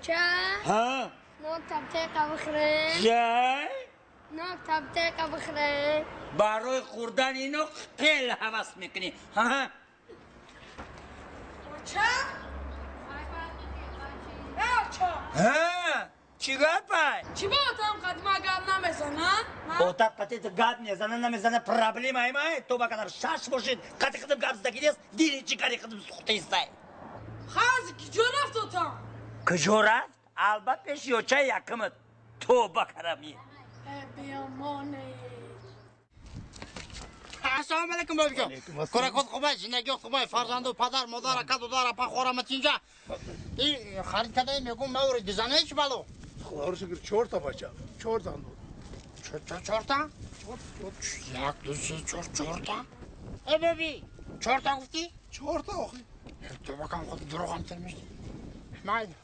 چه؟ ها نوک تبتیقه بخره چه؟ نوک تبتیقه بخره برای خوردن اینو خیلی حوض میکنی ها؟ چه؟ ها چی گپه؟ چی با اتم قدیمه گرد نمیزنن؟ اتاق قطعیت گپ میزنه نمیزنه پرابلیم های تو با قدر شش باشید قطعی قدم گپ زدگی نیست دیری چی کاری قدم سخته ایستای خازی کجا رفت اتم؟ کجا رفت؟ البته شیوچه یکمت تو بکرمی بیامانه السلام علیکم بابیشو کارکات خوبه زندگی خوبه فرزند و پدر مادر کد و دار پا خورمت اینجا این خرید کده میگم مور دیزنه چی بالو خدا رو شکر 4 تا بچه 4 تا چهار تا یک دو سه چهار تا ای بابی 4 تا گفتی 4 تا آخه تو بکن خود دروغ هم ترمیشتی ماید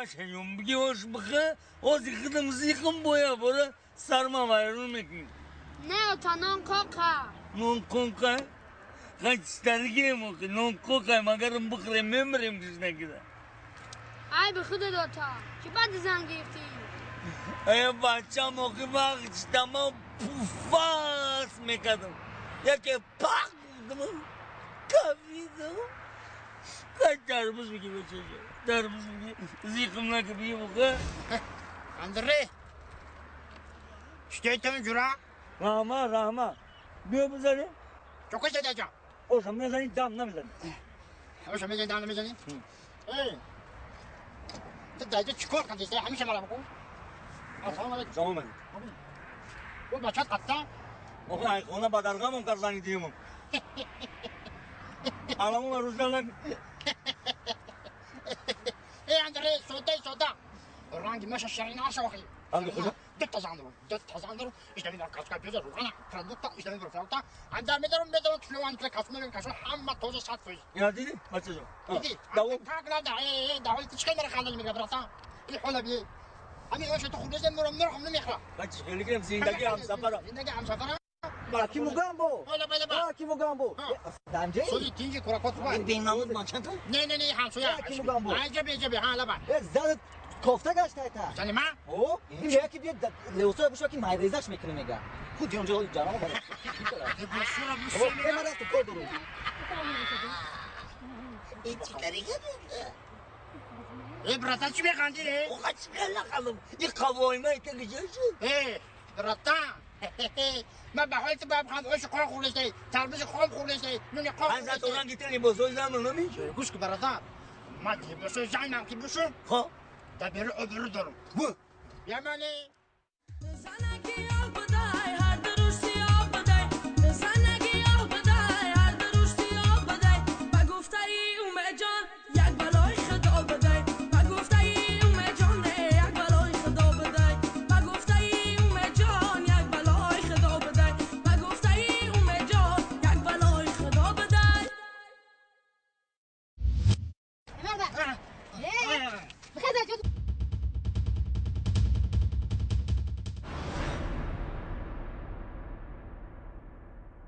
شنیم بگیوش بخه اوزی خدم زیخم بویا برا سرما وایرون میکنی نه تا نان کوکا نون کنکه خیلی سترگی موقع نون کنکه مگرم بخوریم میمریم کش نگیده ای به خود دوتا چی بعد زن گرفتی؟ ای بچه موقع وقت تمام پوفاس میکردم یکی پاک بودم کافیدم خیلی دربوز میگی بچه دربوز میگی زیخم نکه بیه موقع اندره شتیتم جورا رحمه بیا بزنی چوکش داده جا اوشم میزنی دم نمیزنی اوشم میزنی دم نمیزنی ای داده چیکار کردی همیشه مرا بکن السلام علیکم سلام علیکم و بچت قطع آخه ای خونه بدرگمون کردنی دیمون الان روزدارم ای اندره سودا رنگی مشه شیرین عرش آخی Hangi hoca? Dört tazandır, işte bir kaç kapıyoruz, ruhana, produkta, işte bir produkta, anda medirum, tülüvantıra, kasmırın, kasmır, hamma tozu satfız. Ya dedi, maçacağım. Dedi, Davul. takla da, davul tişkemere kandil mi gabrata? İyi hola bir. Hani o şey tuğlu zemmiyorum, nurhum ne mihra. Kaç, gelirim zindagi ham safara. Zindagi ham safara. Akimo Gambo. Öyle böyle bak. Akimo Gambo. Damje. Soyu tinci kurakot var. Ben namaz maçanta. Ne ham suya. Kim Gambo? Acaba hala bak. زاد کوفته گشت تا Sen ma? او این میگه که بیاد لوسا بشو که مایریزش میکنه میگه خود اونجا جارم بالا Bu şura bu او seni. ما رفت کار درو İyi çıkarı kadın. Brata çime kandire. O kaç kala kalım. Bir kavoyma itekeceksin. Brata. ما بحاولت بقى بخم ايش قال خولشتي تلبس قال خولشتي نوني قال Ben zaten oradan getireyim bozoy zamanı mı? Kuş ki برata ما تبص زعما كي بشو Ha? ده بيرو öbürü durum Bu. Yemeni